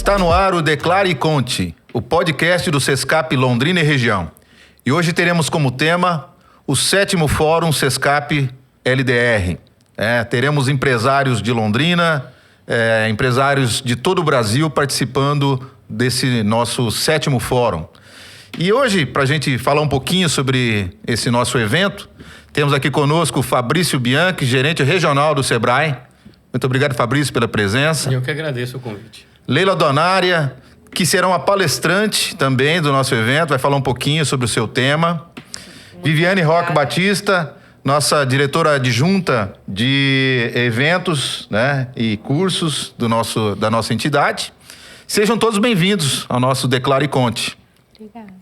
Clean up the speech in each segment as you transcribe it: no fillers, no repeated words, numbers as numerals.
Está no ar o Declare e Conte, o podcast do Sescap Londrina e Região. E hoje teremos como tema o 7º Fórum Sescap LDR. Teremos empresários de Londrina, empresários de todo o Brasil participando desse nosso 7º Fórum. E hoje, para a gente falar um pouquinho sobre esse nosso evento, temos aqui conosco o Fabrício Bianchi, gerente regional do Sebrae. Muito obrigado, Fabrício, pela presença. Eu que agradeço o convite. Leila Donária, que será uma palestrante também do nosso evento, vai falar um pouquinho sobre o seu tema. Viviane Roque Batista, nossa diretora adjunta de eventos, e cursos da nossa entidade. Sejam todos bem-vindos ao nosso Declare e Conte.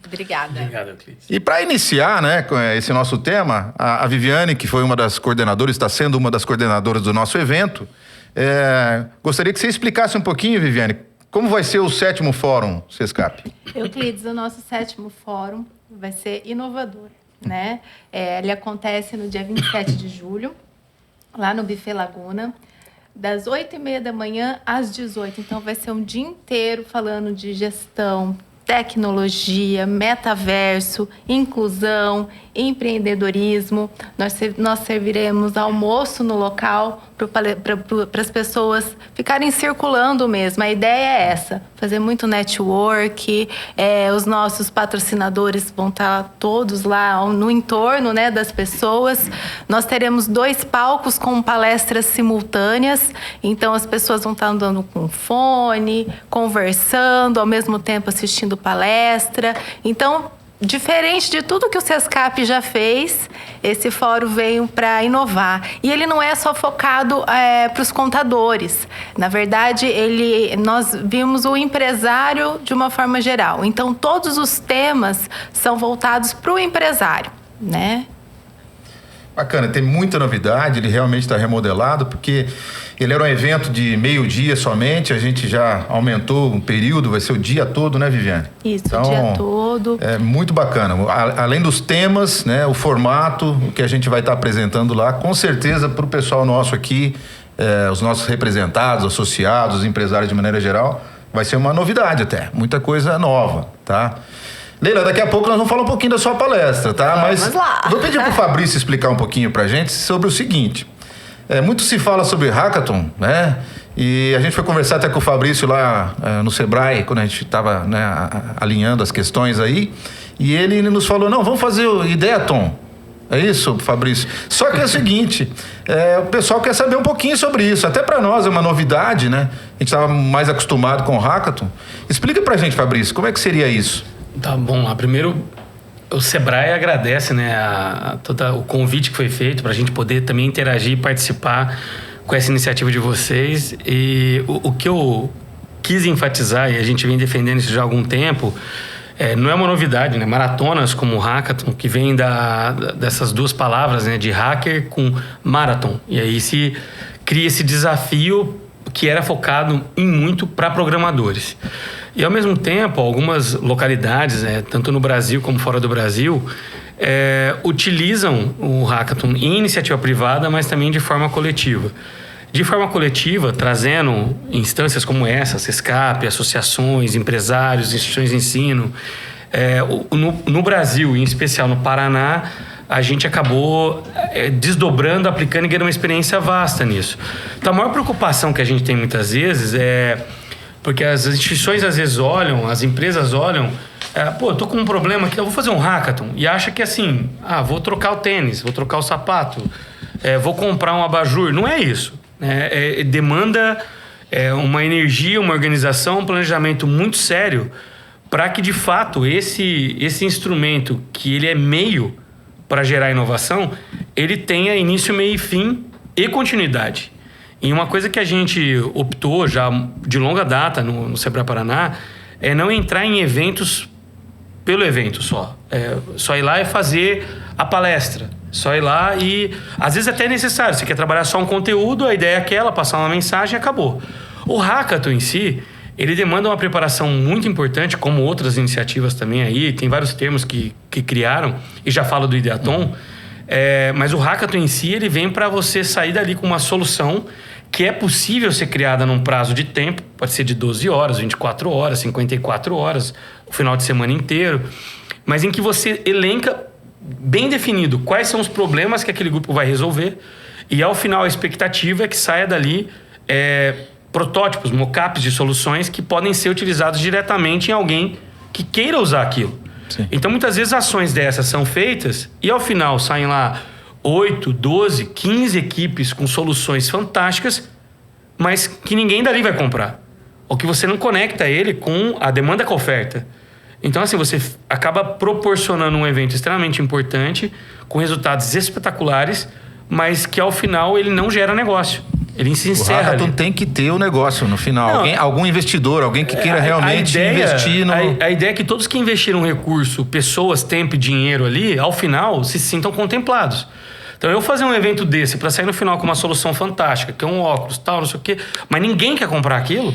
Obrigada. Obrigado, Euclides. E para iniciar, com esse nosso tema, a Viviane, que foi uma das coordenadoras, está sendo uma das coordenadoras do nosso evento, gostaria que você explicasse um pouquinho, Viviane, como vai ser o 7º Fórum Sescap. Euclides, o nosso 7º Fórum vai ser inovador, ele acontece no dia 27 de julho, lá no Buffet Laguna, das 8h30 da manhã às 18h. Então, vai ser um dia inteiro falando de gestão, tecnologia, metaverso, inclusão, empreendedorismo. Nós serviremos almoço no local para as pessoas ficarem circulando mesmo. A ideia é essa, fazer muito network. Os nossos patrocinadores vão estar todos lá no entorno das pessoas. Nós teremos 2 palcos com palestras simultâneas, então as pessoas vão estar andando com fone, conversando, ao mesmo tempo assistindo palestra. Então, diferente de tudo que o Sescap já fez, esse fórum veio para inovar. E ele não é só focado para os contadores. Na verdade, nós vimos o empresário de uma forma geral. Então, todos os temas são voltados para o empresário, Bacana, tem muita novidade, ele realmente está remodelado, porque ele era um evento de meio-dia somente, a gente já aumentou um período, vai ser o dia todo, Viviane? Isso, então, o dia todo. É muito bacana. Além dos temas, o formato, o que a gente vai estar apresentando lá, com certeza para o pessoal nosso aqui, os nossos representados, associados, os empresários de maneira geral, vai ser uma novidade até, muita coisa nova, tá? Leila, daqui a pouco nós vamos falar um pouquinho da sua palestra, tá? Vamos lá. Vou pedir pro Fabrício explicar um pouquinho pra gente sobre o seguinte. Muito se fala sobre hackathon, E a gente foi conversar até com o Fabrício lá no Sebrae, quando a gente estava alinhando as questões aí. E ele nos falou, não, vamos fazer o Ideathon. É isso, Fabrício? Só que é o seguinte, o pessoal quer saber um pouquinho sobre isso. Até para nós é uma novidade, A gente estava mais acostumado com o hackathon. Explica pra gente, Fabrício, como é que seria isso? Tá bom, lá primeiro o Sebrae agradece todo o convite que foi feito para a gente poder também interagir e participar com essa iniciativa de vocês. E o que eu quis enfatizar, e a gente vem defendendo isso já há algum tempo, não é uma novidade, maratonas como o hackathon, que vem dessas 2 palavras, de hacker com marathon. E aí se cria esse desafio que era focado em muito para programadores. E, ao mesmo tempo, algumas localidades, tanto no Brasil como fora do Brasil, utilizam o hackathon em iniciativa privada, mas também de forma coletiva. De forma coletiva, trazendo instâncias como essa, Sescap, associações, empresários, instituições de ensino. No Brasil, em especial no Paraná, a gente acabou desdobrando, aplicando e ganhando uma experiência vasta nisso. Então, a maior preocupação que a gente tem muitas vezes porque as instituições às vezes olham, as empresas olham, eu tô com um problema aqui, eu vou fazer um hackathon, e acha que assim, vou trocar o tênis, vou trocar o sapato, vou comprar um abajur. Não é isso. Demanda uma energia, uma organização, um planejamento muito sério para que, de fato, esse instrumento, que ele é meio para gerar inovação, ele tenha início, meio e fim e continuidade. E uma coisa que a gente optou já de longa data no Sebrae Paraná é não entrar em eventos pelo evento só. Só ir lá e fazer a palestra. Só ir lá e... Às vezes até é necessário. Você quer trabalhar só um conteúdo, a ideia é aquela, passar uma mensagem e acabou. O hackathon em si, ele demanda uma preparação muito importante, como outras iniciativas também aí. Tem vários termos que criaram, e já falo do Ideathon. Mas o hackathon em si, ele vem para você sair dali com uma solução que é possível ser criada num prazo de tempo, pode ser de 12 horas, 24 horas, 54 horas, o final de semana inteiro, mas em que você elenca bem definido quais são os problemas que aquele grupo vai resolver, e ao final a expectativa é que saia dali protótipos, mockups de soluções que podem ser utilizados diretamente em alguém que queira usar aquilo. Sim. Então, muitas vezes, ações dessas são feitas e, ao final, saem lá 8, 12, 15 equipes com soluções fantásticas, mas que ninguém dali vai comprar. Ou que você não conecta ele com a demanda com a oferta. Então, assim, você acaba proporcionando um evento extremamente importante, com resultados espetaculares, mas que, ao final, ele não gera negócio. Ele se encerra. O Hackathon tem que ter o negócio no final. Algum investidor, alguém que queira realmente investir no... A ideia é que todos que investiram recurso, pessoas, tempo e dinheiro ali, ao final, se sintam contemplados. Então, eu fazer um evento desse para sair no final com uma solução fantástica, que é um óculos, tal, não sei o quê, mas ninguém quer comprar aquilo,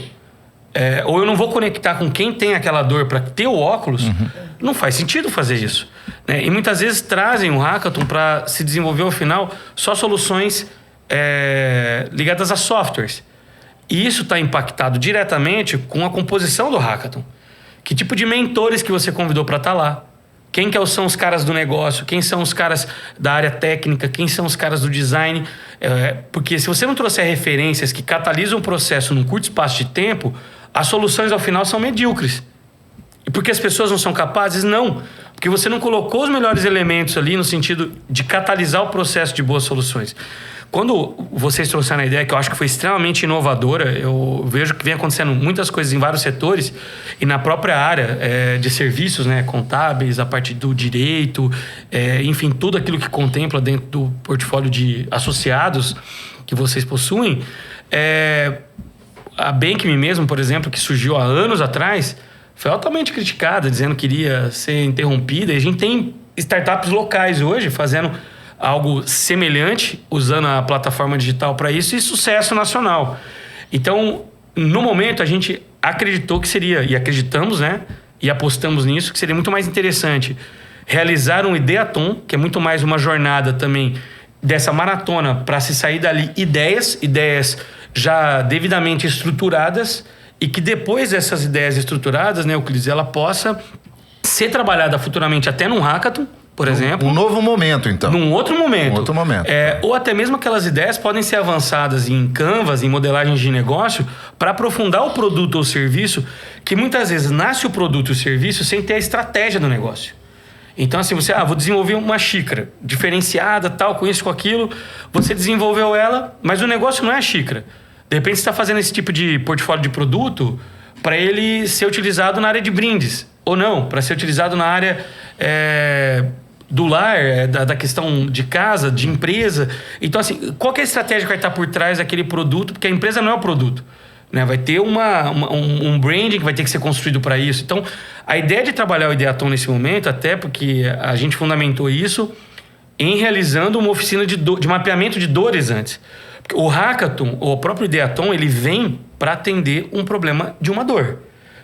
ou eu não vou conectar com quem tem aquela dor para ter o óculos, não faz sentido fazer isso. Né? E muitas vezes trazem um Hackathon para se desenvolver ao final só soluções ligadas a softwares. E isso está impactado diretamente com a composição do Hackathon. Que tipo de mentores que você convidou para estar lá? Quem que são os caras do negócio? Quem são os caras da área técnica? Quem são os caras do design? Porque se você não trouxer referências que catalisam o processo num curto espaço de tempo, as soluções ao final são medíocres. E porque as pessoas não são capazes? Não. Porque você não colocou os melhores elementos ali no sentido de catalisar o processo de boas soluções. Quando vocês trouxeram a ideia, que eu acho que foi extremamente inovadora, eu vejo que vem acontecendo muitas coisas em vários setores e na própria área de serviços, né, contábeis, a parte do direito, enfim, tudo aquilo que contempla dentro do portfólio de associados que vocês possuem. A Bank.me mesmo, por exemplo, que surgiu há anos atrás, foi altamente criticada, dizendo que iria ser interrompida. E a gente tem startups locais hoje fazendo algo semelhante, usando a plataforma digital para isso, e sucesso nacional. Então, no momento, a gente acreditou que seria, e acreditamos, né? E apostamos nisso, que seria muito mais interessante realizar um Ideathon, que é muito mais uma jornada também dessa maratona para se sair dali ideias já devidamente estruturadas, e que depois dessas ideias estruturadas, né, Euclides, ela possa ser trabalhada futuramente até num Hackathon, por exemplo. Um novo momento, então. Num outro momento. Um outro momento. Ou até mesmo aquelas ideias podem ser avançadas em Canvas, em modelagens de negócio, para aprofundar o produto ou serviço, que muitas vezes nasce o produto e o serviço sem ter a estratégia do negócio. Então, assim, você, vou desenvolver uma xícara diferenciada, tal, com isso, com aquilo. Você desenvolveu ela, mas o negócio não é a xícara. De repente, você está fazendo esse tipo de portfólio de produto para ele ser utilizado na área de brindes. Ou não, para ser utilizado na área do lar, da questão de casa, de empresa. Então, assim, qual que é a estratégia que vai estar por trás daquele produto? Porque a empresa não é o produto, né? Vai ter um branding que vai ter que ser construído para isso. Então, a ideia de trabalhar o Ideathon nesse momento, até porque a gente fundamentou isso em realizando uma oficina de mapeamento de dores antes. O Hackathon, ou o próprio Ideathon, ele vem para atender um problema de uma dor.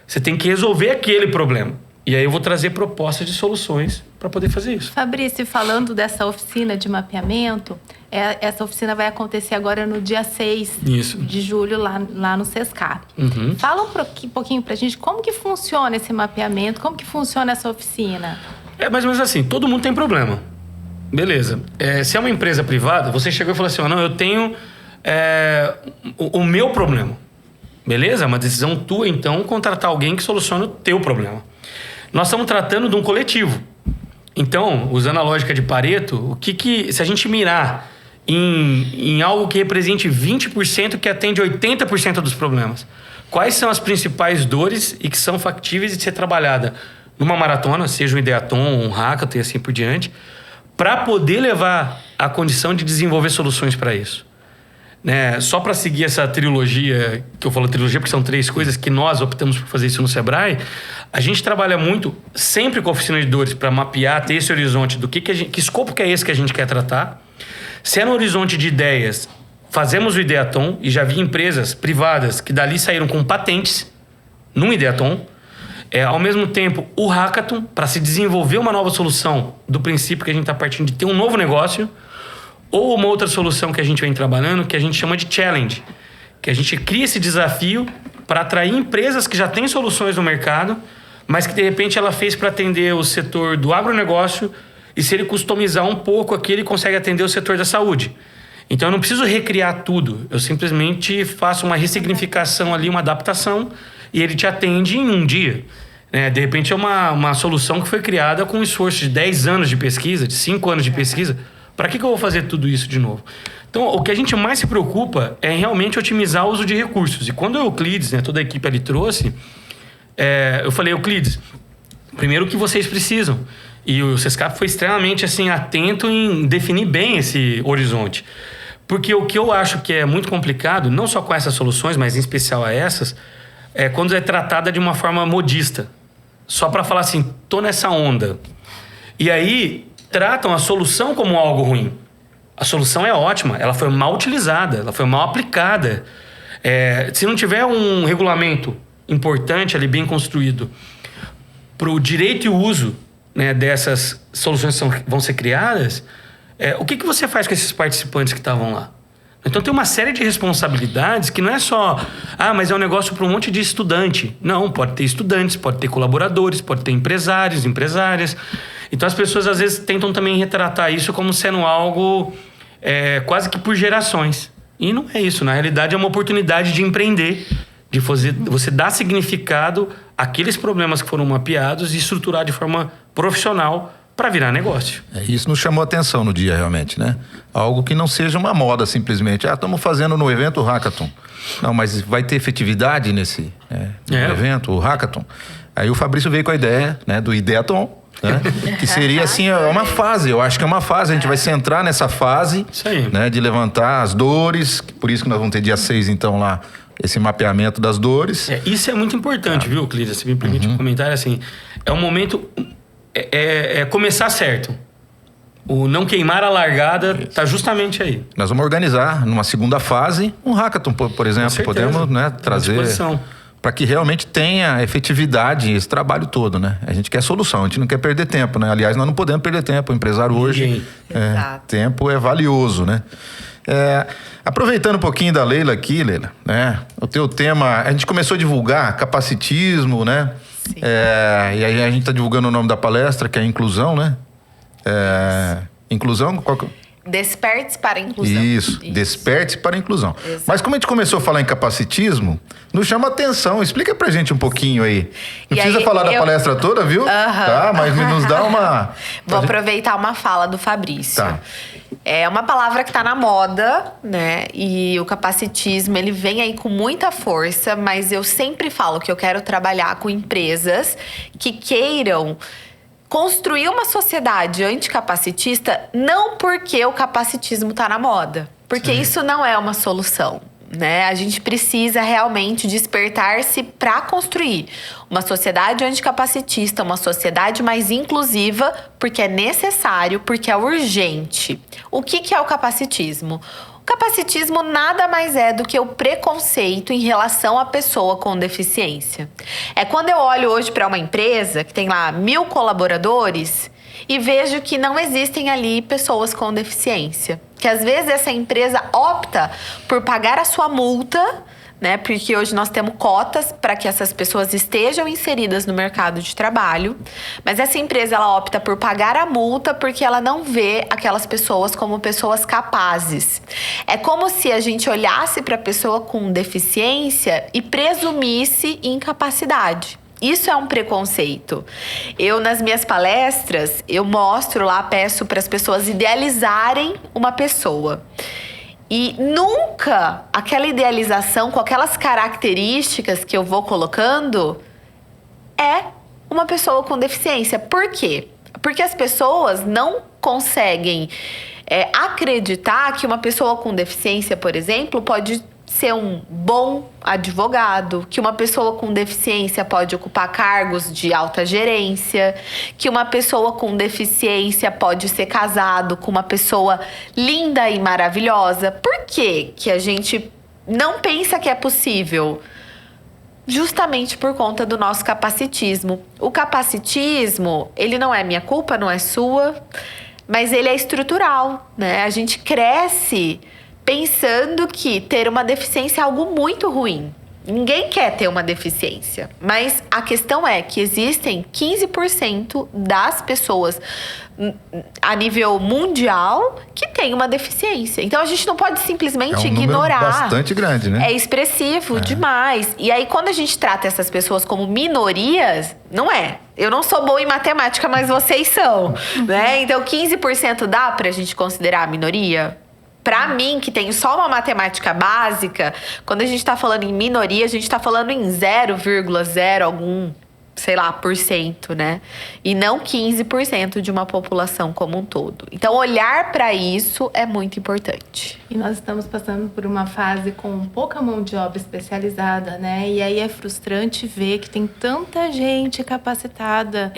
Você tem que resolver aquele problema. E aí eu vou trazer propostas de soluções para poder fazer isso. Fabrício, falando dessa oficina de mapeamento, essa oficina vai acontecer agora no dia 6 de julho, lá no SESCAP. Uhum. Fala um pouquinho para a gente como que funciona esse mapeamento, como que funciona essa oficina. É mais ou menos assim, todo mundo tem problema. Beleza. Se é uma empresa privada, você chegou e falou assim, não, eu tenho o meu problema. Beleza? É uma decisão tua, então, contratar alguém que solucione o teu problema. Nós estamos tratando de um coletivo. Então, usando a lógica de Pareto, se a gente mirar em algo que represente 20% que atende 80% dos problemas, quais são as principais dores e que são factíveis de ser trabalhada numa maratona, seja um Ideathon, um Hackathon e assim por diante, para poder levar a condição de desenvolver soluções para isso. Né? Só para seguir essa trilogia, que eu falo trilogia porque são 3 coisas que nós optamos por fazer isso no Sebrae, a gente trabalha muito, sempre com a oficina de dores, para mapear, ter esse horizonte do que escopo que é esse que a gente quer tratar. Se é no horizonte de ideias, fazemos o Ideathon, e já vi empresas privadas que dali saíram com patentes num Ideathon. Ao mesmo tempo, o Hackathon, para se desenvolver uma nova solução do princípio que a gente está partindo de ter um novo negócio, ou uma outra solução que a gente vem trabalhando, que a gente chama de challenge, Que a gente cria esse desafio para atrair empresas que já têm soluções no mercado, mas que de repente ela fez para atender o setor do agronegócio, e se ele customizar um pouco aqui, ele consegue atender o setor da saúde. Então eu não preciso recriar tudo, eu simplesmente faço uma ressignificação ali, uma adaptação, e ele te atende em um dia. De repente é uma solução que foi criada com um esforço de 10 anos de pesquisa, de 5 anos de pesquisa. Para que eu vou fazer tudo isso de novo? Então, o que a gente mais se preocupa é realmente otimizar o uso de recursos. E quando o Euclides, toda a equipe ali trouxe, eu falei, Euclides, primeiro o que vocês precisam. E o Sescap foi extremamente assim, atento em definir bem esse horizonte. Porque o que eu acho que é muito complicado, não só com essas soluções, mas em especial a essas, é quando é tratada de uma forma modista. Só para falar assim, tô nessa onda. E aí, tratam a solução como algo ruim. A solução é ótima, ela foi mal utilizada, ela foi mal aplicada. Se não tiver um regulamento importante ali, bem construído, para o direito e uso dessas soluções que vão ser criadas, o que você faz com esses participantes que estavam lá? Então tem uma série de responsabilidades que não é só... mas é um negócio para um monte de estudante. Não, pode ter estudantes, pode ter colaboradores, pode ter empresários, empresárias. Então as pessoas às vezes tentam também retratar isso como sendo algo quase que por gerações. E não é isso. Na realidade é uma oportunidade de empreender, de você dar significado àqueles problemas que foram mapeados e estruturar de forma profissional para virar negócio. Isso nos chamou a atenção no dia, realmente, né? Algo que não seja uma moda, simplesmente. Estamos fazendo no evento o Hackathon. Não, mas vai ter efetividade nesse evento, o Hackathon. Aí o Fabrício veio com a ideia, do Ideathon, que seria, assim, uma fase. Eu acho que é uma fase. A gente vai centrar nessa fase, de levantar as dores. Por isso que nós vamos ter dia 6, então, lá, esse mapeamento das dores. Isso é muito importante, viu, Clídia? Se me permite um comentário, assim, é um momento... começar certo. O não queimar a largada está justamente aí. Nós vamos organizar numa segunda fase um hackathon, por exemplo. Podemos trazer para que realmente tenha efetividade esse trabalho todo, A gente quer solução, a gente não quer perder tempo, Aliás, nós não podemos perder tempo. O empresário hoje, tempo é valioso, Aproveitando um pouquinho da Leila aqui, Leila, o teu tema, a gente começou a divulgar capacitismo, Sim. E aí a gente está divulgando o nome da palestra, que é Inclusão, Inclusão? Qual que... Desperte para a Inclusão. Isso. Desperte para a Inclusão. Exato. Mas como a gente começou a falar em capacitismo, nos chama atenção. Explica pra gente um pouquinho aí. Não precisa falar da palestra toda, viu? Tá, mas nos dá uma... Vou aproveitar uma fala do Fabrício. Tá. É uma palavra que está na moda, E o capacitismo, ele vem aí com muita força, mas eu sempre falo que eu quero trabalhar com empresas que queiram construir uma sociedade anticapacitista, não porque o capacitismo está na moda, porque isso não é uma solução. A gente precisa realmente despertar-se para construir uma sociedade anticapacitista, uma sociedade mais inclusiva, porque é necessário, porque é urgente. O que é o capacitismo? O capacitismo nada mais é do que o preconceito em relação à pessoa com deficiência. É quando eu olho hoje para uma empresa que tem lá 1000 colaboradores e vejo que não existem ali pessoas com deficiência. Que às vezes essa empresa opta por pagar a sua multa, porque hoje nós temos cotas para que essas pessoas estejam inseridas no mercado de trabalho, mas essa empresa ela opta por pagar a multa porque ela não vê aquelas pessoas como pessoas capazes. É como se a gente olhasse para a pessoa com deficiência e presumisse incapacidade. Isso é um preconceito. Eu, nas minhas palestras, eu mostro lá, peço para as pessoas idealizarem uma pessoa. E nunca aquela idealização com aquelas características que eu vou colocando é uma pessoa com deficiência. Por quê? Porque as pessoas não conseguem acreditar que uma pessoa com deficiência, por exemplo, pode ser um bom advogado, que uma pessoa com deficiência pode ocupar cargos de alta gerência, que uma pessoa com deficiência pode ser casado com uma pessoa linda e maravilhosa. Por que que a gente não pensa que é possível? Justamente por conta do nosso capacitismo. O capacitismo, ele não é minha culpa, não é sua, mas ele é estrutural, A gente cresce pensando que ter uma deficiência é algo muito ruim. Ninguém quer ter uma deficiência, mas a questão é que existem 15% das pessoas a nível mundial que tem uma deficiência. Então a gente não pode simplesmente ignorar. É um número bastante grande, né? É expressivo demais. E aí quando a gente trata essas pessoas como minorias, não é. Eu não sou boa em matemática, mas vocês são, né? Então 15% dá pra gente considerar minoria? Pra mim, que tenho só uma matemática básica, quando a gente tá falando em minoria, a gente tá falando em 0,0 algum, sei lá, por cento, né? E não 15% de uma população como um todo. Então, olhar pra isso é muito importante. E nós estamos passando por uma fase com pouca mão de obra especializada, né? E aí é frustrante ver que tem tanta gente capacitada,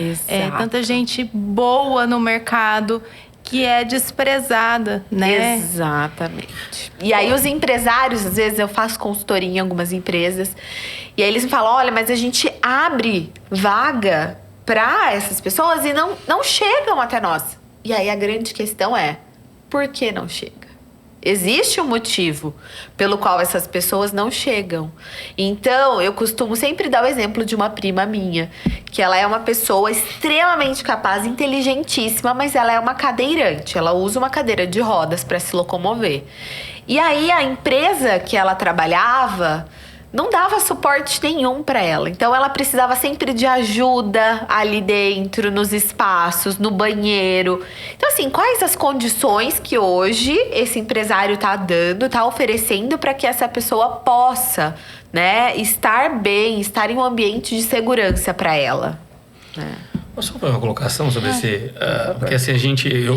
tanta gente boa no mercado, que é desprezada, né? Exatamente. E aí os empresários, às vezes eu faço consultoria em algumas empresas, e aí eles me falam, olha, mas a gente abre vaga para essas pessoas e não chegam até nós. E aí a grande questão é, por que não chega? Existe um motivo pelo qual essas pessoas não chegam. Então, eu costumo sempre dar o exemplo de uma prima minha, que ela é uma pessoa extremamente capaz, inteligentíssima, mas ela é uma cadeirante. Ela usa uma cadeira de rodas para se locomover. E aí, a empresa que ela trabalhava não dava suporte nenhum para ela. Então, ela precisava sempre de ajuda ali dentro, nos espaços, no banheiro. Então, assim, quais as condições que hoje esse empresário tá dando, tá oferecendo para que essa pessoa possa, né, estar bem, estar em um ambiente de segurança para ela? Posso fazer uma colocação sobre esse... porque assim,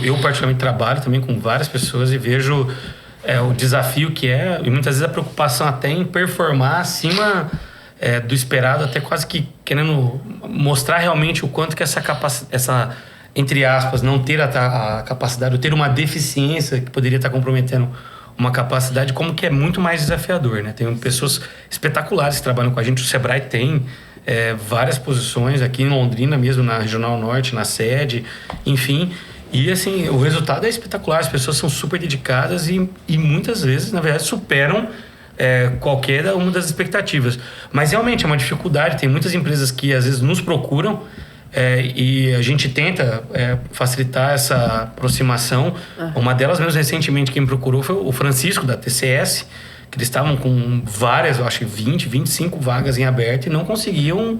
eu particularmente trabalho também com várias pessoas e vejo... o desafio que é, e muitas vezes a preocupação até em performar acima do esperado, até quase que querendo mostrar realmente o quanto que essa entre aspas, não ter a capacidade, ou ter uma deficiência que poderia estar comprometendo uma capacidade, como que é muito mais desafiador, né? Tem pessoas espetaculares que trabalham com a gente, o Sebrae tem várias posições aqui em Londrina mesmo, na Regional Norte, na sede, enfim... E, assim, o resultado é espetacular. As pessoas são super dedicadas e muitas vezes, na verdade, superam qualquer uma das expectativas. Mas, realmente, é uma dificuldade. Tem muitas empresas que, às vezes, nos procuram e a gente tenta facilitar essa aproximação. Uma delas, mesmo recentemente, quem me procurou foi o Francisco, da TCS, que eles estavam com várias, eu acho que 20, 25 vagas em aberto e não conseguiam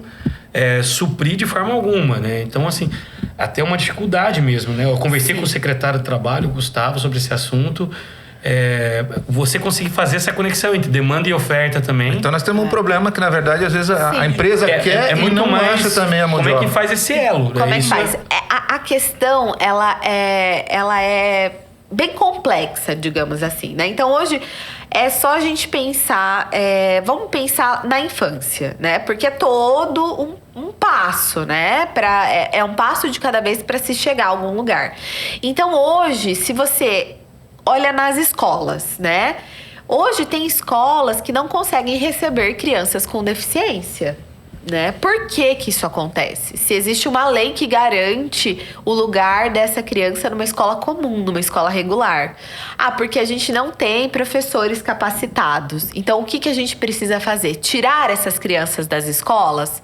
suprir de forma alguma, né? Então, assim... Até uma dificuldade mesmo, né? Eu conversei com o secretário de Trabalho, o Gustavo, sobre esse assunto. Você conseguir fazer essa conexão entre demanda e oferta também. Então nós temos um problema que, na verdade, às vezes a empresa quer e não acha também a mão de obra. Como é que faz esse elo? Como é que faz? A questão, ela é bem complexa, digamos assim, né? Então, hoje... É só a gente pensar, vamos pensar na infância, né? Porque é todo um passo, né? É um passo de cada vez para se chegar a algum lugar. Então, hoje, se você olha nas escolas, né? Hoje tem escolas que não conseguem receber crianças com deficiência, né? Por que isso acontece? Se existe uma lei que garante o lugar dessa criança numa escola comum, numa escola regular. Porque a gente não tem professores capacitados. Então, o que a gente precisa fazer? Tirar essas crianças das escolas?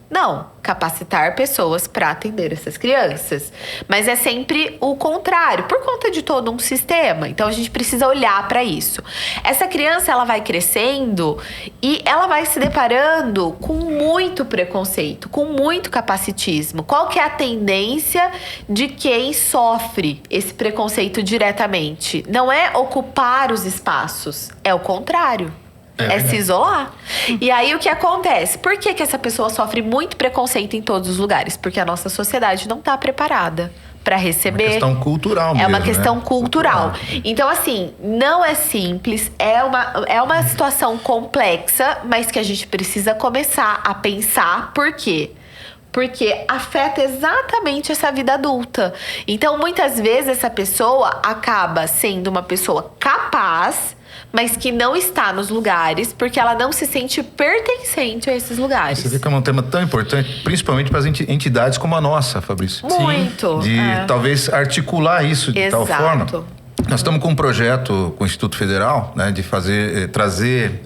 Não, capacitar pessoas para atender essas crianças. Mas é sempre o contrário, por conta de todo um sistema. Então, a gente precisa olhar para isso. Essa criança, ela vai crescendo e ela vai se deparando com muito preconceito, com muito capacitismo. Qual que é a tendência de quem sofre esse preconceito diretamente? Não é ocupar os espaços, é o contrário. É se isolar. E aí, o que acontece? Por que essa pessoa sofre muito preconceito em todos os lugares? Porque a nossa sociedade não está preparada para receber. É uma questão cultural mesmo, É uma questão cultural. Cultural. Então, assim, não é simples. É uma situação complexa, mas que a gente precisa começar a pensar. Por quê? Porque afeta exatamente essa vida adulta. Então, muitas vezes, essa pessoa acaba sendo uma pessoa capaz, mas que não está nos lugares porque ela não se sente pertencente a esses lugares. Você vê que é um tema tão importante, principalmente para as entidades como a nossa, Fabrício. Muito. De talvez articular isso de tal forma. Nós estamos com um projeto com o Instituto Federal, né, de trazer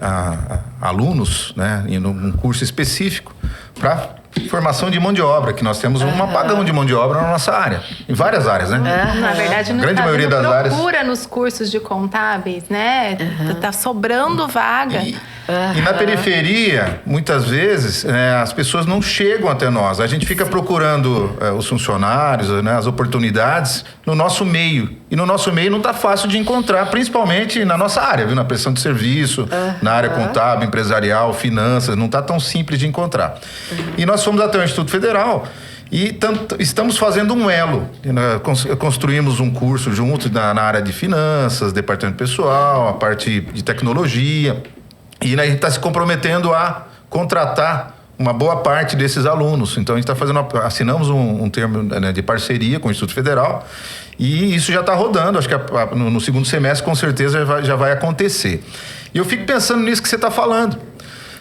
alunos, né, em um curso específico para formação de mão de obra, que nós temos um apagão de mão de obra na nossa área, em várias áreas, né? Na verdade, não grande tá maioria tendo das áreas. procura nos cursos de contábeis, né? Tá sobrando vaga. E na periferia, muitas vezes, as pessoas não chegam até nós. A gente fica procurando os funcionários, né, as oportunidades no nosso meio. E no nosso meio não está fácil de encontrar, principalmente na nossa área, viu? Na prestação de serviço, na área contábil, empresarial, finanças. Não está tão simples de encontrar. E nós fomos até o Instituto Federal e estamos fazendo um elo. Construímos um curso junto na área de finanças, departamento pessoal, a parte de tecnologia. E a gente está se comprometendo a contratar uma boa parte desses alunos. Então, a gente está assinamos um termo, né, de parceria com o Instituto Federal e isso já está rodando. Acho que no segundo semestre, com certeza, já vai acontecer. E eu fico pensando nisso que você está falando.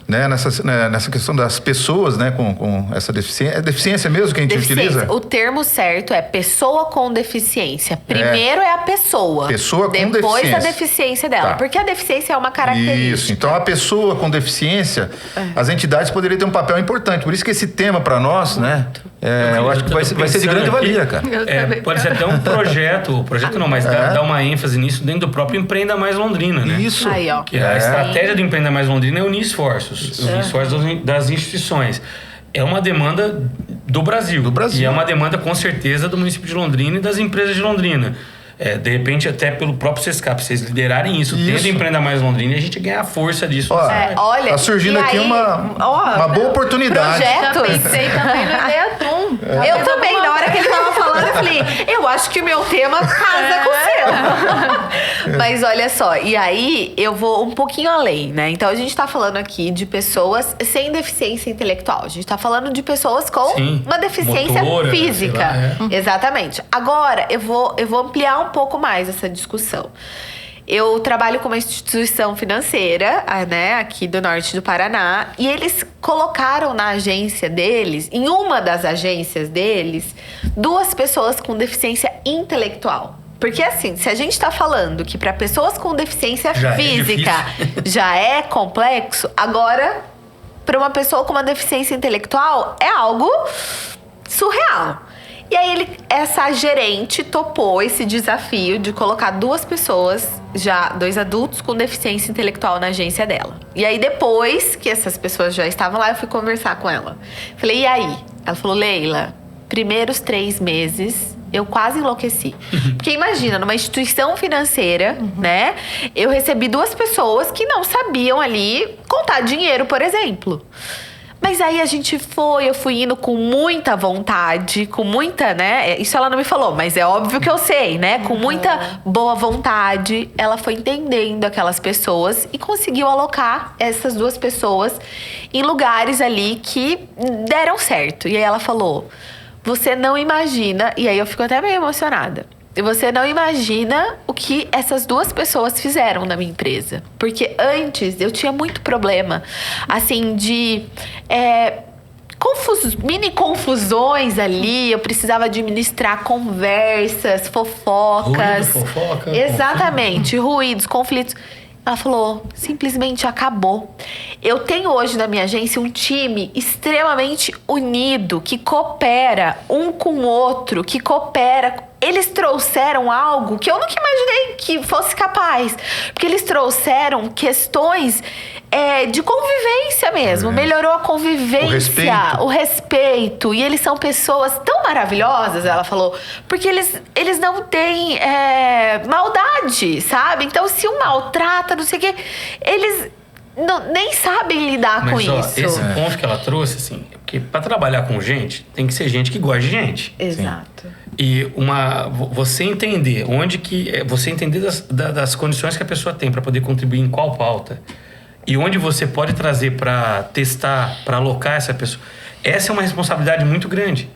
Né, nessa questão das pessoas, né, com essa deficiência. É deficiência mesmo que a gente utiliza? O termo certo é pessoa com deficiência. Primeiro é a pessoa. Pessoa com depois deficiência. a deficiência dela. Tá. Porque a deficiência é uma característica. Isso. Então, a pessoa com deficiência, as entidades poderiam ter um papel importante. Por isso que esse tema, para nós, né, eu acho que vai ser de grande valia, cara. Pode ser até um projeto não, mas dá uma ênfase nisso dentro do próprio Empreenda Mais Londrina, né? Isso. Aí, ó. Que a estratégia do Empreenda Mais Londrina é unir esforços. Unir esforços das instituições. É uma demanda do Brasil. E é uma demanda, com certeza, do município de Londrina e das empresas de Londrina. De repente, até pelo próprio SESCAP, vocês liderarem isso. Dentro do Empreenda Mais Londrina, a gente ganha a força disso. Olha, tá surgindo aqui uma boa oportunidade. Já pensei também no Ideatum. Eu também, na hora que ele tava falando, eu falei, eu acho que o meu tema casa com o seu. Mas olha só, e aí eu vou um pouquinho além, né? Então a gente tá falando aqui de pessoas sem deficiência intelectual. A gente tá falando de pessoas com uma deficiência motora, física. sei lá, Exatamente. Agora, eu vou ampliar um pouco mais essa discussão. Eu trabalho com uma instituição financeira, né, aqui do norte do Paraná, e eles colocaram na agência deles, em uma das agências deles, 2 pessoas com deficiência intelectual. Porque assim, se a gente tá falando que para pessoas com deficiência física já é complexo, agora para uma pessoa com uma deficiência intelectual é algo surreal. E aí essa gerente topou esse desafio de colocar 2 pessoas, 2 adultos com deficiência intelectual na agência dela. E aí depois que essas pessoas já estavam lá, eu fui conversar com ela. Falei, e aí? Ela falou, Leila, primeiros 3 meses eu quase enlouqueci. Porque imagina, numa instituição financeira, né? Eu recebi 2 pessoas que não sabiam ali contar dinheiro, por exemplo. Mas aí eu fui indo com muita vontade, com muita, né? Isso ela não me falou, mas é óbvio que eu sei, né? Com muita boa vontade, ela foi entendendo aquelas pessoas e conseguiu alocar essas 2 pessoas em lugares ali que deram certo. E aí ela falou, você não imagina, e aí eu fico até meio emocionada. E você não imagina o que essas 2 pessoas fizeram na minha empresa. Porque antes eu tinha muito problema, assim, de mini confusões ali. Eu precisava administrar conversas, fofocas. Ruído, fofoca. Exatamente, ruídos, conflitos. Ela falou, simplesmente acabou. Eu tenho hoje na minha agência um time extremamente unido, que coopera um com o outro, que coopera. Eles trouxeram algo que eu nunca imaginei que fosse capaz. Porque eles trouxeram questões de convivência mesmo. Melhorou a convivência, o respeito. E eles são pessoas tão maravilhosas, ela falou, porque eles não têm maldade, sabe? Então, se um maltrata, não sei o quê, eles nem sabem lidar com isso. Esse ponto que ela trouxe, assim, porque para trabalhar com gente, tem que ser gente que gosta de gente. Exato. Sim. E você entender das condições que a pessoa tem para poder contribuir em qual pauta e onde você pode trazer para testar, para alocar essa pessoa. Essa é uma responsabilidade muito grande.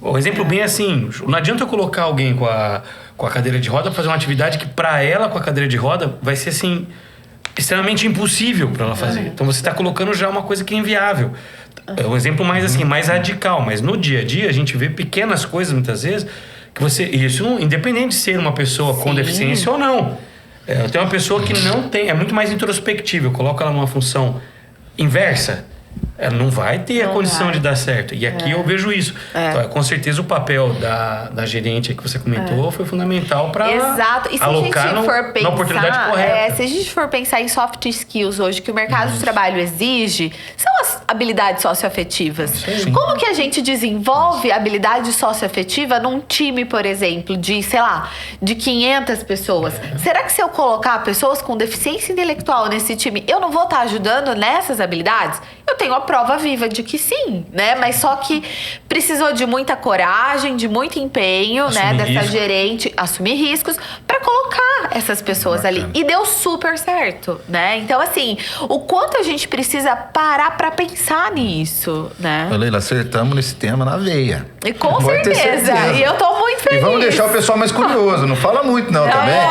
O exemplo bem assim, não adianta eu colocar alguém com a cadeira de roda para fazer uma atividade que para ela com a cadeira de roda vai ser assim extremamente impossível para ela fazer. Então você está colocando já uma coisa que é inviável. É um exemplo mais assim, mais radical, mas no dia a dia a gente vê pequenas coisas muitas vezes Isso independente de ser uma pessoa com deficiência ou não. Eu tenho uma pessoa que não tem, é muito mais introspectiva, eu coloco ela numa função inversa, ela não vai ter a condição de dar certo. E aqui eu vejo isso. Então, com certeza o papel da gerente que você comentou foi fundamental para alocar na oportunidade correta. Se a gente for pensar em soft skills hoje, que o mercado de trabalho exige, são as habilidades socioafetivas. Sim. Como que a gente desenvolve habilidade socioafetiva num time, por exemplo, de, sei lá, de 500 pessoas? Será que se eu colocar pessoas com deficiência intelectual nesse time, eu não vou estar ajudando nessas habilidades? Eu tenho a prova viva de que sim, né? Mas só que precisou de muita coragem, de muito empenho, dessa gerente, assumir riscos para colocar essas pessoas ali. E deu super certo, né? Então, assim, o quanto a gente precisa parar para pensar nisso, né? Leila, acertamos nesse tema na veia. E com certeza. E eu tô muito feliz. E vamos deixar o pessoal mais curioso. Não fala muito, não, também.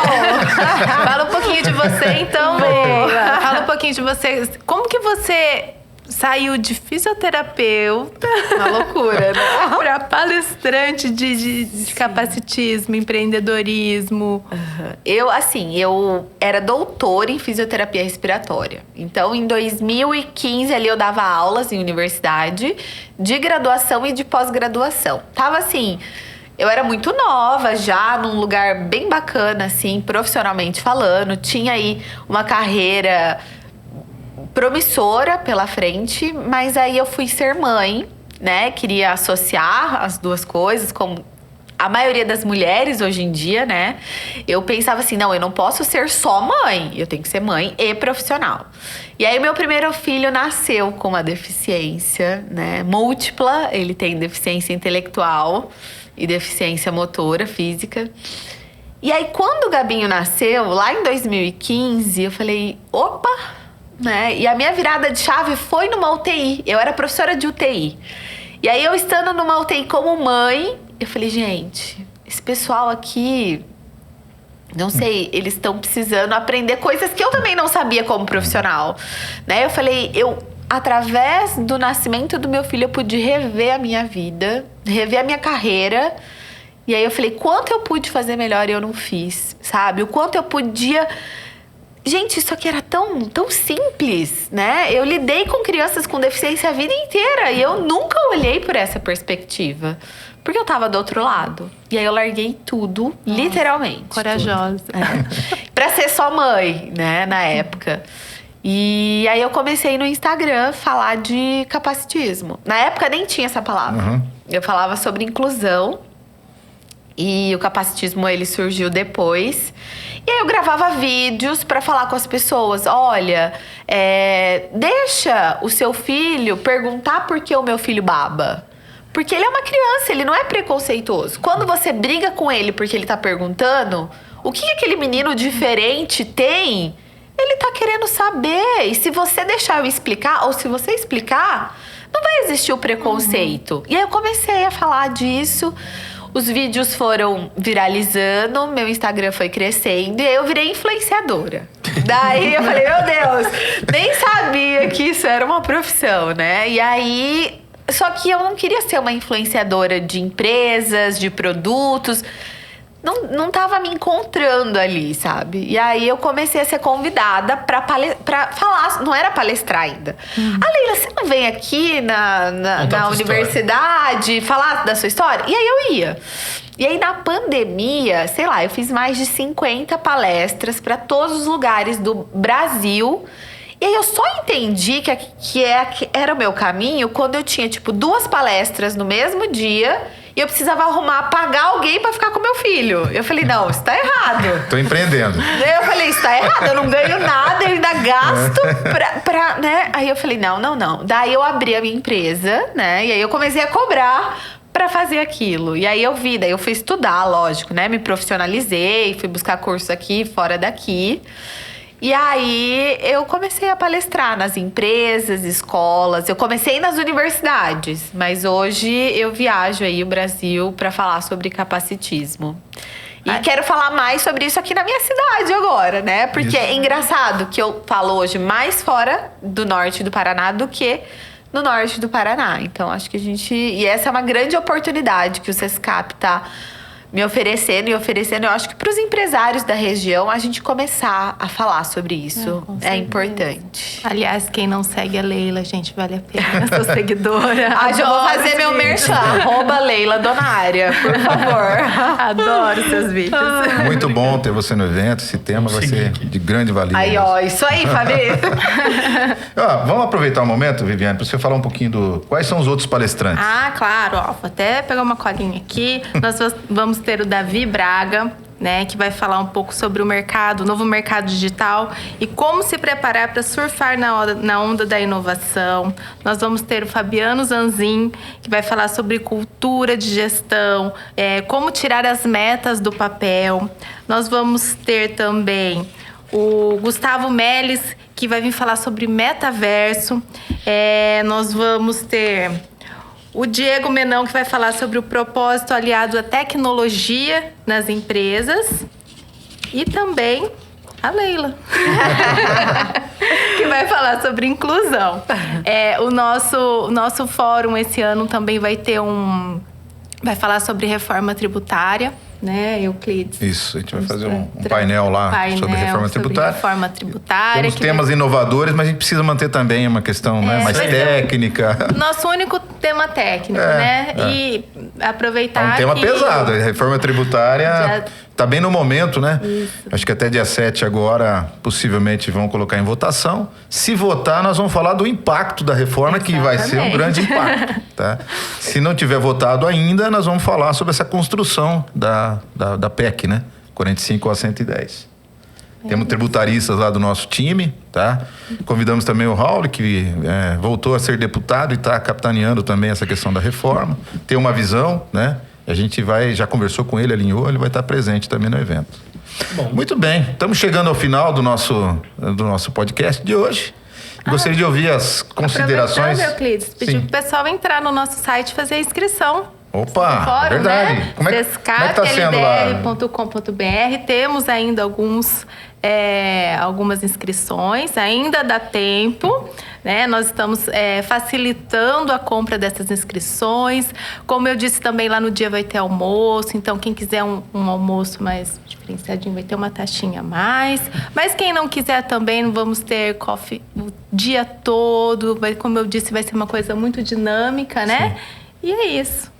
Fala um pouquinho de você, então, Leila. Fala um pouquinho de você. Como que você saiu de fisioterapeuta, uma loucura, né? para palestrante de capacitismo, empreendedorismo? Eu era doutora em fisioterapia respiratória. Então, em 2015, ali eu dava aulas em universidade de graduação e de pós-graduação. Tava assim, eu era muito nova já, num lugar bem bacana, assim, profissionalmente falando. Tinha aí uma carreira promissora pela frente, mas aí eu fui ser mãe, né? Queria associar as duas coisas, como a maioria das mulheres hoje em dia, né? Eu pensava assim, não, eu não posso ser só mãe, eu tenho que ser mãe e profissional. E aí meu primeiro filho nasceu com uma deficiência, né? Múltipla, ele tem deficiência intelectual e deficiência motora, física. E aí quando o Gabinho nasceu, lá em 2015, eu falei, opa! Né? E a minha virada de chave foi numa UTI. Eu era professora de UTI. E aí eu estando numa UTI como mãe, eu falei, gente, esse pessoal aqui, não sei, eles estão precisando aprender coisas que eu também não sabia como profissional, né? Eu falei, através do nascimento do meu filho, eu pude rever a minha vida, rever a minha carreira. E aí eu falei, quanto eu pude fazer melhor e eu não fiz, sabe? O quanto eu podia... Gente, isso aqui era tão simples, né? Eu lidei com crianças com deficiência a vida inteira e eu nunca olhei por essa perspectiva. Porque eu tava do outro lado. E aí eu larguei tudo, literalmente. Corajosa. Pra ser só mãe, né? Na época. E aí eu comecei no Instagram falar de capacitismo. Na época nem tinha essa palavra. Eu falava sobre inclusão. E o capacitismo, ele surgiu depois. E aí eu gravava vídeos para falar com as pessoas. Olha, deixa o seu filho perguntar por que o meu filho baba. Porque ele é uma criança, ele não é preconceituoso. Quando você briga com ele porque ele tá perguntando, o que aquele menino diferente tem, ele tá querendo saber. E se você deixar eu explicar, ou se você explicar, não vai existir o preconceito. E aí eu comecei a falar disso. Os vídeos foram viralizando, meu Instagram foi crescendo e aí eu virei influenciadora. Daí eu falei, meu Deus, nem sabia que isso era uma profissão, né? E aí, só que eu não queria ser uma influenciadora de empresas, de produtos. Não tava me encontrando ali, sabe? E aí eu comecei a ser convidada pra falar, não era palestrar ainda. Leila, você não vem aqui na universidade falar da sua história? E aí eu ia. E aí na pandemia, sei lá, eu fiz mais de 50 palestras pra todos os lugares do Brasil. E aí eu só entendi que era o meu caminho quando eu tinha, tipo, 2 palestras no mesmo dia e eu precisava pagar alguém pra ficar com meu filho. Eu falei, não, isso tá errado. Tô empreendendo. Eu falei, isso tá errado, eu não ganho nada, eu ainda gasto pra né? Aí eu falei, não. Daí eu abri a minha empresa, né? E aí eu comecei a cobrar pra fazer aquilo. E aí daí eu fui estudar, lógico, né? Me profissionalizei, fui buscar curso aqui, fora daqui. E aí eu comecei a palestrar nas empresas, escolas. Eu comecei nas universidades, mas hoje eu viajo aí o Brasil para falar sobre capacitismo. E quero falar mais sobre isso aqui na minha cidade agora, né? Porque é engraçado que eu falo hoje mais fora do norte do Paraná do que no norte do Paraná. Então acho que e essa é uma grande oportunidade que o Sescap tá me oferecendo e oferecendo. Eu acho que para os empresários da região, a gente começar a falar sobre isso Com é certeza. importante. Aliás, quem não segue a Leila, gente, vale a pena. Sou seguidora. Já vou Adoro fazer os meu vídeos. merchan. @Leila Donária, por favor. Adoro seus vídeos. Muito bom ter você no evento. Esse tema vai ser de grande valia. Aí, ó, isso aí, Fabi. Vamos aproveitar o momento, Viviane, para você falar um pouquinho quais são os outros palestrantes. Ah, claro, ó. Vou até pegar uma colinha aqui. Nós vamos ter o Davi Braga, né, que vai falar um pouco sobre o mercado, o novo mercado digital e como se preparar para surfar na onda da inovação. Nós vamos ter o Fabiano Zanzin, que vai falar sobre cultura de gestão, como tirar as metas do papel. Nós vamos ter também o Gustavo Meles, que vai vir falar sobre metaverso. Nós vamos ter o Diego Menão, que vai falar sobre o propósito aliado à tecnologia nas empresas. E também a Leila, que vai falar sobre inclusão. O nosso fórum esse ano também vai ter vai falar sobre reforma tributária, né, Euclides? Isso, a gente vai fazer um painel lá sobre reforma tributária. Reforma tributária. Temos temas inovadores, mas a gente precisa manter também uma questão mais técnica. Nosso único tema técnico, né? E aproveitar. É um tema que pesado. A reforma tributária está bem no momento, né? Isso. Acho que até dia 7 agora, possivelmente, vão colocar em votação. Se votar, nós vamos falar do impacto da reforma, que vai ser um grande impacto. Tá? Se não tiver votado ainda, nós vamos falar sobre essa construção da PEC, né? 45 a 110. Temos tributaristas lá do nosso time, tá? Convidamos também o Raul, que voltou a ser deputado e está capitaneando também essa questão da reforma. Tem uma visão, né? A gente já conversou com ele, alinhou, ele vai estar presente também no evento. Bom. Muito bem, estamos chegando ao final do nosso podcast de hoje. Gostaria de ouvir as considerações. Aproveitando, Euclides, pedir pro pessoal entrar no nosso site e fazer a inscrição. Opa, Fórum, verdade. né? Como é que tá sendo lá? sescaplldr.com.br. Temos ainda algumas inscrições, ainda dá tempo, né? Nós estamos facilitando a compra dessas inscrições. Como eu disse também, lá no dia vai ter almoço, então quem quiser um almoço mais diferenciadinho vai ter uma taxinha a mais. Mas quem não quiser também, vamos ter coffee o dia todo. Como eu disse, vai ser uma coisa muito dinâmica, né? Sim. E é isso.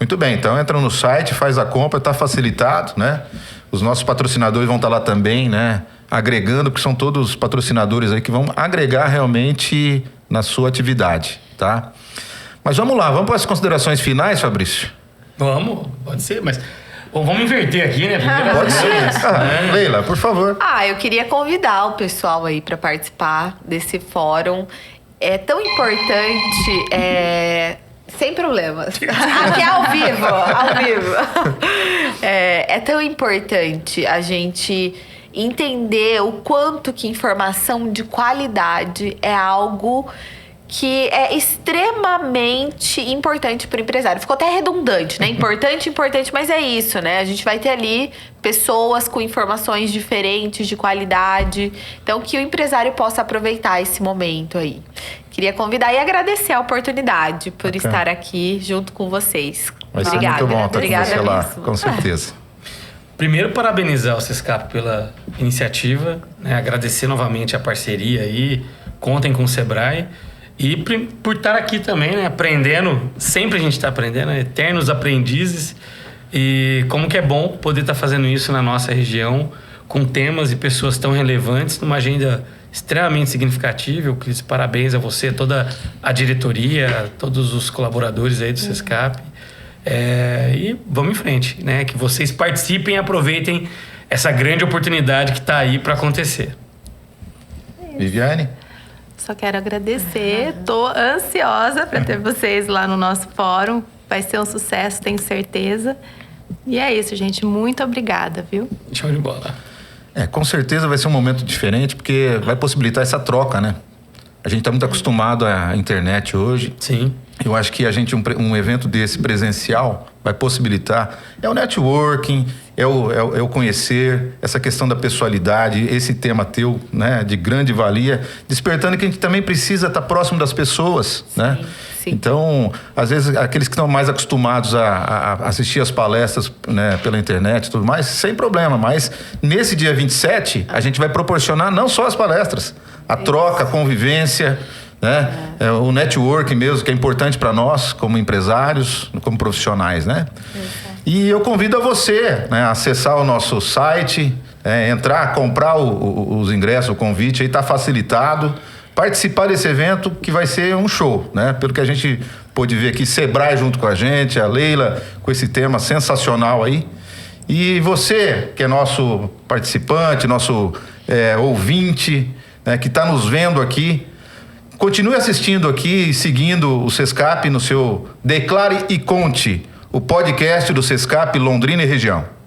Muito bem, então entra no site, faz a compra, está facilitado, né? Os nossos patrocinadores vão estar lá também, né? Agregando, porque são todos patrocinadores aí que vão agregar realmente na sua atividade, tá? Mas vamos lá, vamos para as considerações finais, Fabrício? Vamos, pode ser, mas... Bom, vamos inverter aqui, né? Pode ser. Leila, por favor. Eu queria convidar o pessoal aí para participar desse fórum. É tão importante... Sem problemas. Aqui é ao vivo, ao vivo. É tão importante a gente entender o quanto que informação de qualidade é algo que é extremamente importante para o empresário. Ficou até redundante, né? Importante, mas é isso, né? A gente vai ter ali pessoas com informações diferentes, de qualidade. Então, que o empresário possa aproveitar esse momento aí. Queria convidar e agradecer a oportunidade por estar aqui junto com vocês. Vai ser Obrigada. muito bom estar com você lá, mesmo. com certeza. Primeiro, parabenizar o Sescap pela iniciativa, né? Agradecer novamente a parceria aí, contem com o Sebrae. E por estar aqui também, né? Aprendendo, sempre a gente está aprendendo, né? Eternos aprendizes. E como que é bom poder estar fazendo isso na nossa região, com temas e pessoas tão relevantes, numa agenda extremamente significativa. Eu quis parabéns a você, toda a diretoria, todos os colaboradores aí do Sescap. E vamos em frente, né? Que vocês participem e aproveitem essa grande oportunidade que está aí para acontecer. Viviane? Só quero agradecer. Tô ansiosa para ter vocês lá no nosso fórum. Vai ser um sucesso, tenho certeza. E é isso, gente. Muito obrigada, viu? Show de bola. Com certeza vai ser um momento diferente, porque vai possibilitar essa troca, né? A gente está muito acostumado à internet hoje. Sim. Eu acho que um evento desse presencial vai possibilitar o networking é o conhecer, essa questão da pessoalidade, esse tema teu, né, de grande valia, despertando que a gente também precisa estar próximo das pessoas, né? Sim. Então, às vezes, aqueles que estão mais acostumados a assistir as palestras, né, pela internet e tudo mais, sem problema, mas nesse dia 27, a gente vai proporcionar não só as palestras, a troca, a convivência, né? O network mesmo, que é importante para nós, como empresários, como profissionais, né? E eu convido a você, né, a acessar o nosso site, entrar, comprar os ingressos, o convite, aí está facilitado, participar desse evento que vai ser um show, né? Pelo que a gente pôde ver aqui, Sebrae junto com a gente, a Leila com esse tema sensacional aí. E você, que é nosso participante, nosso ouvinte, né, que está nos vendo aqui, continue assistindo aqui e seguindo o Sescap no seu Declare e Conte, o podcast do Sescap Londrina e Região.